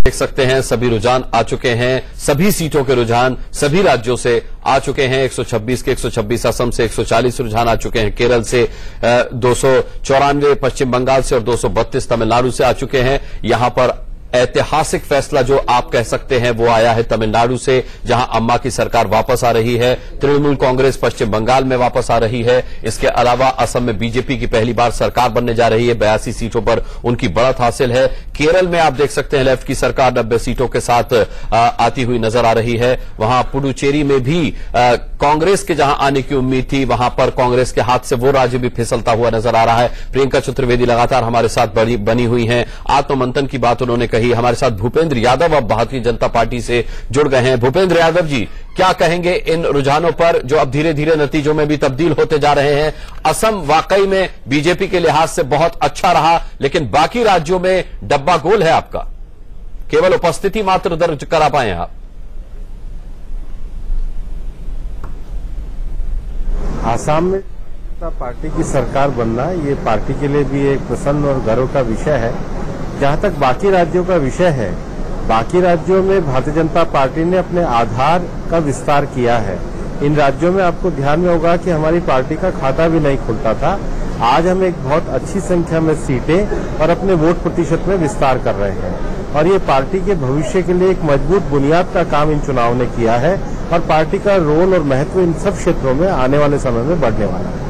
देख सकते हैं सभी रुझान आ चुके हैं, सभी सीटों के रुझान सभी राज्यों से आ चुके हैं। 126 के 126 असम से, 140 रुझान आ चुके हैं केरल से, 294 पश्चिम बंगाल से और 232 तमिलनाडु से आ चुके हैं। यहां पर ऐतिहासिक फैसला जो आप कह सकते हैं वो आया है तमिलनाडु से, जहां अम्मा की सरकार वापस आ रही है। तृणमूल कांग्रेस पश्चिम बंगाल में वापस आ रही है। इसके अलावा असम में बीजेपी की पहली बार सरकार बनने जा रही है, 82 सीटों पर उनकी बढ़त हासिल है। केरल में आप देख सकते हैं लेफ्ट की सरकार 90 सीटों के साथ आती हुई नजर आ रही है। वहां पुडुचेरी में भी कांग्रेस के जहां आने की उम्मीद थी, वहां पर कांग्रेस के हाथ से वो राज्य भी फिसलता हुआ नजर आ रहा है। प्रियंका चतुर्वेदी लगातार हमारे साथ बनी हुई हैं, आत्ममंथन की बात उन्होंने कही। हमारे साथ भूपेंद्र यादव अब भारतीय जनता पार्टी से जुड़ गए हैं। भूपेंद्र यादव जी, क्या कहेंगे इन रुझानों पर जो अब धीरे धीरे नतीजों में भी तब्दील होते जा रहे हैं? असम वाकई में बीजेपी के लिहाज से बहुत अच्छा रहा, लेकिन बाकी राज्यों में डब्बा गोल है आपका, केवल उपस्थिति मात्र दर्ज करा पाए आप। आसाम में पार्टी की सरकार बनना ये पार्टी के लिए भी एक प्रसन्न और गर्व का विषय है। जहां तक बाकी राज्यों का विषय है, बाकी राज्यों में भारतीय जनता पार्टी ने अपने आधार का विस्तार किया है। इन राज्यों में आपको ध्यान में होगा कि हमारी पार्टी का खाता भी नहीं खुलता था। आज हम एक बहुत अच्छी संख्या में सीटें और अपने वोट प्रतिशत में विस्तार कर रहे हैं, और ये पार्टी के भविष्य के लिए एक मजबूत बुनियाद का काम इन चुनाव ने किया है, और पार्टी का रोल और महत्व इन सब क्षेत्रों में आने वाले समय में बढ़ने वाला है।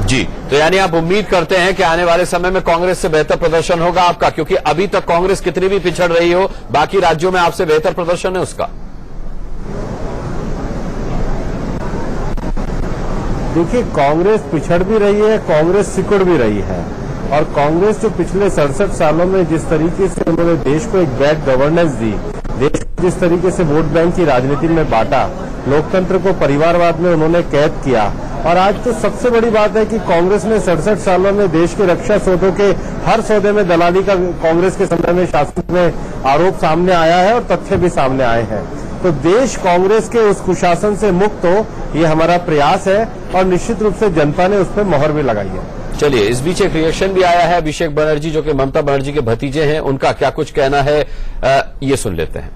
जी, तो यानी आप उम्मीद करते हैं कि आने वाले समय में कांग्रेस से बेहतर प्रदर्शन होगा आपका, क्योंकि अभी तक कांग्रेस कितनी भी पिछड़ रही हो, बाकी राज्यों में आपसे बेहतर प्रदर्शन है उसका। देखिए, कांग्रेस पिछड़ भी रही है, कांग्रेस सिकुड़ भी रही है, और कांग्रेस जो पिछले 67 सालों में जिस तरीके से उन्होंने देश को एक बैड गवर्नेंस दी, देश को जिस तरीके से वोट बैंक की राजनीति में बांटा, लोकतंत्र को परिवारवाद में उन्होंने कैद किया, और आज तो सबसे बड़ी बात है कि कांग्रेस ने 67 सालों में देश के रक्षा सौदों के हर सौदे में दलाली का कांग्रेस के समय में शासन में आरोप सामने आया है, और तथ्य भी सामने आए हैं। तो देश कांग्रेस के उस कुशासन से मुक्त हो, ये हमारा प्रयास है, और निश्चित रूप से जनता ने उस पर मोहर भी लगाई है। चलिए, इस बीच एक रिएक्शन भी आया है अभिषेक बनर्जी जो कि ममता बनर्जी के भतीजे हैं, उनका क्या कुछ कहना है ये सुन लेते हैं।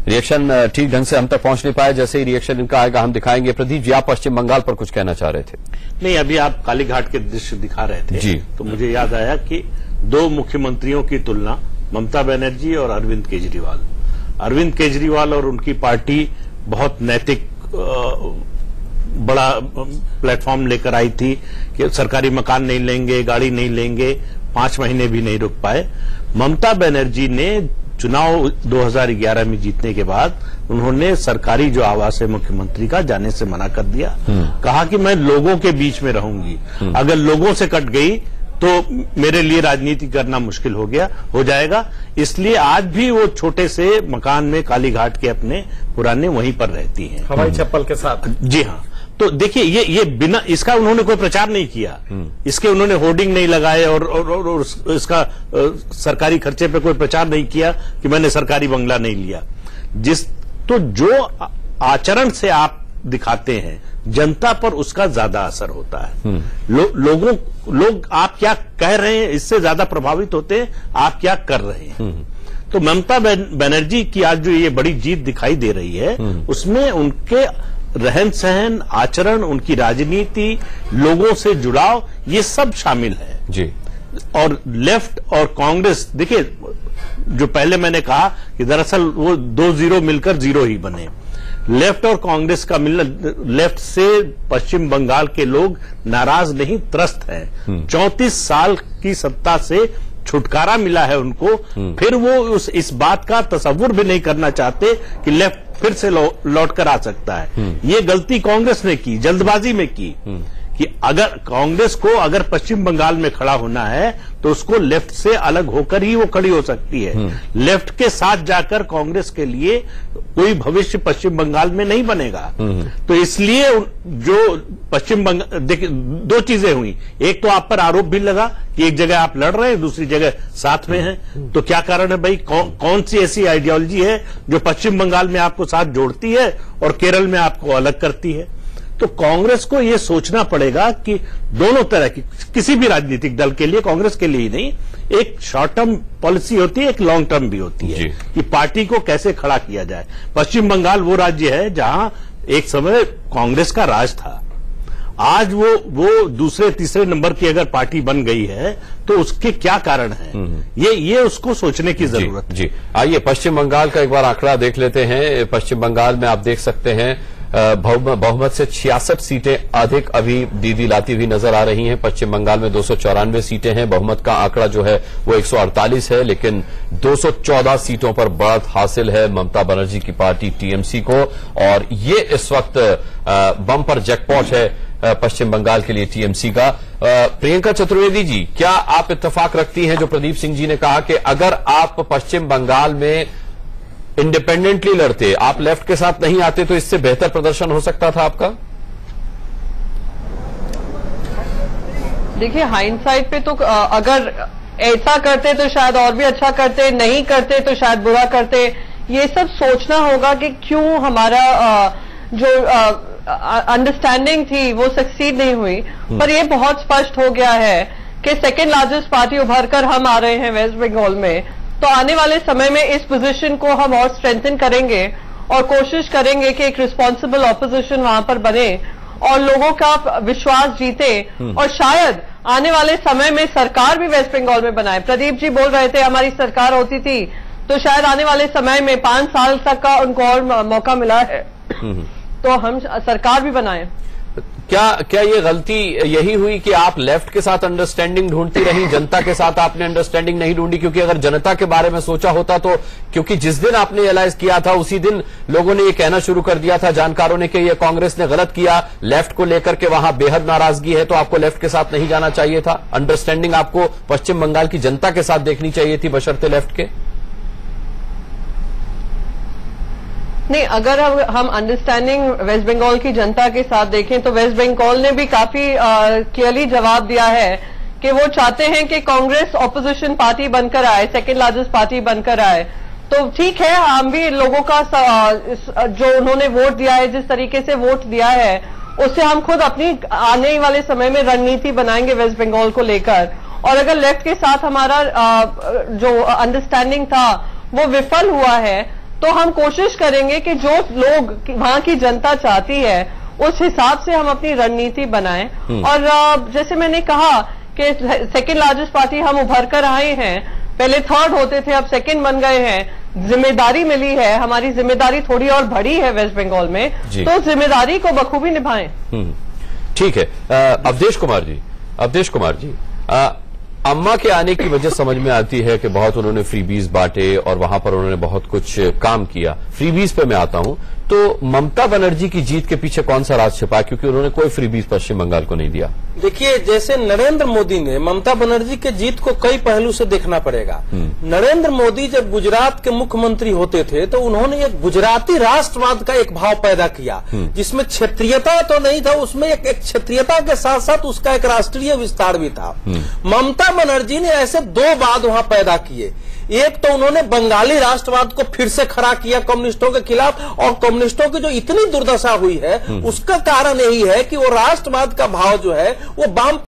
रिएक्शन ठीक ढंग से हम तक पहुंच नहीं पाए, जैसे ही रिएक्शन इनका आएगा हम दिखाएंगे। प्रदीप जी, आप पश्चिम बंगाल पर कुछ कहना चाह रहे थे? नहीं, अभी आप कालीघाट के दृश्य दिखा रहे थे जी, तो मुझे याद आया कि दो मुख्यमंत्रियों की तुलना, ममता बनर्जी और अरविंद केजरीवाल। अरविंद केजरीवाल और उनकी पार्टी बहुत नैतिक बड़ा प्लेटफॉर्म लेकर आई थी कि सरकारी मकान नहीं लेंगे, गाड़ी नहीं लेंगे, 5 महीने भी नहीं रुक पाए। ममता बनर्जी ने चुनाव 2011 में जीतने के बाद उन्होंने सरकारी जो आवास है मुख्यमंत्री का, जाने से मना कर दिया। कहा कि मैं लोगों के बीच में रहूंगी, अगर लोगों से कट गई तो मेरे लिए राजनीति करना मुश्किल हो जाएगा। इसलिए आज भी वो छोटे से मकान में कालीघाट के अपने पुराने वहीं पर रहती हैं, हवाई चप्पल के साथ। जी हाँ। तो देखिए, ये बिना इसका उन्होंने कोई प्रचार नहीं किया, इसके उन्होंने होर्डिंग नहीं लगाए, और इसका सरकारी खर्चे पे कोई प्रचार नहीं किया कि मैंने सरकारी बंगला नहीं लिया। तो जो आचरण से आप दिखाते हैं, जनता पर उसका ज्यादा असर होता है। लोग आप क्या कह रहे हैं इससे ज्यादा प्रभावित होते हैं आप क्या कर रहे हैं। तो ममता बनर्जी की आज जो ये बड़ी जीत दिखाई दे रही है, उसमें उनके रहन सहन, आचरण, उनकी राजनीति, लोगों से जुड़ाव, ये सब शामिल है जी। और लेफ्ट और कांग्रेस, देखिए जो पहले मैंने कहा कि दरअसल वो 2 जीरो मिलकर 0 ही बने। लेफ्ट और कांग्रेस का मिलना, लेफ्ट से पश्चिम बंगाल के लोग नाराज नहीं, त्रस्त हैं। 34 साल की सत्ता से छुटकारा मिला है उनको, फिर वो इस बात का तसव्वुर भी नहीं करना चाहते कि लेफ्ट फिर से लौट कर आ सकता है। ये गलती कांग्रेस ने की, जल्दबाजी में की, कि अगर कांग्रेस को अगर पश्चिम बंगाल में खड़ा होना है तो उसको लेफ्ट से अलग होकर ही वो खड़ी हो सकती है। लेफ्ट के साथ जाकर कांग्रेस के लिए कोई भविष्य पश्चिम बंगाल में नहीं बनेगा। तो इसलिए जो पश्चिम बंगाल, देखिए 2 चीजें हुई, एक तो आप पर आरोप भी लगा कि एक जगह आप लड़ रहे हैं, दूसरी जगह साथ में हैं। तो क्या कारण है भाई, कौन सी ऐसी आइडियोलॉजी है जो पश्चिम बंगाल में आपको साथ जोड़ती है और केरल में आपको अलग करती है? तो कांग्रेस को यह सोचना पड़ेगा कि दोनों तरह की, किसी भी राजनीतिक दल के लिए, कांग्रेस के लिए ही नहीं, एक शॉर्ट टर्म पॉलिसी होती है, एक लॉन्ग टर्म भी होती है कि पार्टी को कैसे खड़ा किया जाए। पश्चिम बंगाल वो राज्य है जहां एक समय कांग्रेस का राज था। आज वो दूसरे तीसरे नंबर की अगर पार्टी बन गई है तो उसके क्या कारण है, ये उसको सोचने की जरूरत है। जी, आइए पश्चिम बंगाल का एक बार आंकड़ा देख लेते हैं। पश्चिम बंगाल में आप देख सकते हैं बहुमत से 66 सीटें अधिक अभी दीदी लाती हुई नजर आ रही हैं। पश्चिम बंगाल में 294 सीटें हैं। बहुमत का आंकड़ा जो है वो 148 है, लेकिन 214 सीटों पर बढ़त हासिल है ममता बनर्जी की पार्टी टीएमसी को, और ये इस वक्त बम्पर जैकपॉट है पश्चिम बंगाल के लिए टीएमसी का। प्रियंका चतुर्वेदी जी, क्या आप इत्तेफाक रखती हैं जो प्रदीप सिंह जी ने कहा कि अगर आप पश्चिम बंगाल में इंडिपेंडेंटली लड़ते, आप लेफ्ट के साथ नहीं आते, तो इससे बेहतर प्रदर्शन हो सकता था आपका? देखिए, हाइंडसाइट पे तो अगर ऐसा करते तो शायद और भी अच्छा करते, नहीं करते तो शायद बुरा करते। ये सब सोचना होगा कि क्यों हमारा जो अंडरस्टैंडिंग थी वो सक्सीड नहीं हुई। पर ये बहुत स्पष्ट हो गया है कि सेकेंड लार्जेस्ट पार्टी उभर कर हम आ रहे हैं वेस्ट बंगाल में, तो आने वाले समय में इस पोजीशन को हम और स्ट्रेंथन करेंगे और कोशिश करेंगे कि एक रिस्पॉन्सिबल ऑपोजिशन वहां पर बने और लोगों का विश्वास जीते, और शायद आने वाले समय में सरकार भी वेस्ट बंगाल में बनाए। प्रदीप जी बोल रहे थे हमारी सरकार होती थी, तो शायद आने वाले समय में 5 साल तक का उनको और मौका मिला है तो हम सरकार भी बनाए। क्या ये गलती यही हुई कि आप लेफ्ट के साथ अंडरस्टैंडिंग ढूंढती रही, जनता के साथ आपने अंडरस्टैंडिंग नहीं ढूंढी? क्योंकि अगर जनता के बारे में सोचा होता तो, क्योंकि जिस दिन आपने रियलाइज किया था उसी दिन लोगों ने ये कहना शुरू कर दिया था, जानकारों ने, कि ये कांग्रेस ने गलत किया, लेफ्ट को लेकर के वहां बेहद नाराजगी है, तो आपको लेफ्ट के साथ नहीं जाना चाहिए था। अंडरस्टैंडिंग आपको पश्चिम बंगाल की जनता के साथ देखनी चाहिए थी बशर्ते लेफ्ट के। नहीं, अगर हम अंडरस्टैंडिंग वेस्ट बंगाल की जनता के साथ देखें तो वेस्ट बंगाल ने भी काफी क्लियरली जवाब दिया है कि वो चाहते हैं कि कांग्रेस ऑपोजिशन पार्टी बनकर आए, सेकेंड लार्जेस्ट पार्टी बनकर आए। तो ठीक है, हम भी लोगों का जो उन्होंने वोट दिया है, जिस तरीके से वोट दिया है, उससे हम खुद अपनी आने वाले समय में रणनीति बनाएंगे वेस्ट बंगाल को लेकर। और अगर लेफ्ट के साथ हमारा जो अंडरस्टैंडिंग था वो विफल हुआ है, तो हम कोशिश करेंगे कि जो लोग वहां की जनता चाहती है उस हिसाब से हम अपनी रणनीति बनाएं। और जैसे मैंने कहा कि सेकेंड लार्जेस्ट पार्टी हम उभर कर आए हैं, पहले थर्ड होते थे, अब सेकेंड बन गए हैं, जिम्मेदारी मिली है, हमारी जिम्मेदारी थोड़ी और बड़ी है वेस्ट बंगाल में, तो जिम्मेदारी को बखूबी निभाएं। ठीक है। अवधेश कुमार जी, अम्मा के आने की वजह समझ में आती है कि बहुत उन्होंने फ्रीबीज बांटे और वहां पर उन्होंने बहुत कुछ काम किया। फ्रीबीज पे मैं आता हूं, तो ममता बनर्जी की जीत के पीछे कौन सा राज छिपा, क्योंकि उन्होंने कोई फ्रीबीज पश्चिम बंगाल को नहीं दिया? देखिए, जैसे नरेंद्र मोदी ने ममता बनर्जी के जीत को कई पहलू से देखना पड़ेगा। नरेंद्र मोदी जब गुजरात के मुख्यमंत्री होते थे तो उन्होंने एक गुजराती राष्ट्रवाद का एक भाव पैदा किया, जिसमें क्षेत्रीयता तो नहीं था, उसमें एक क्षेत्रीयता के साथ साथ उसका एक राष्ट्रीय विस्तार भी था। ममता बनर्जी ने ऐसे 2 बात वहां पैदा किए। एक तो उन्होंने बंगाली राष्ट्रवाद को फिर से खड़ा किया कम्युनिस्टों के खिलाफ, और कम्युनिस्टों की जो इतनी दुर्दशा हुई है उसका कारण यही है कि वो राष्ट्रवाद का भाव जो है वो वाम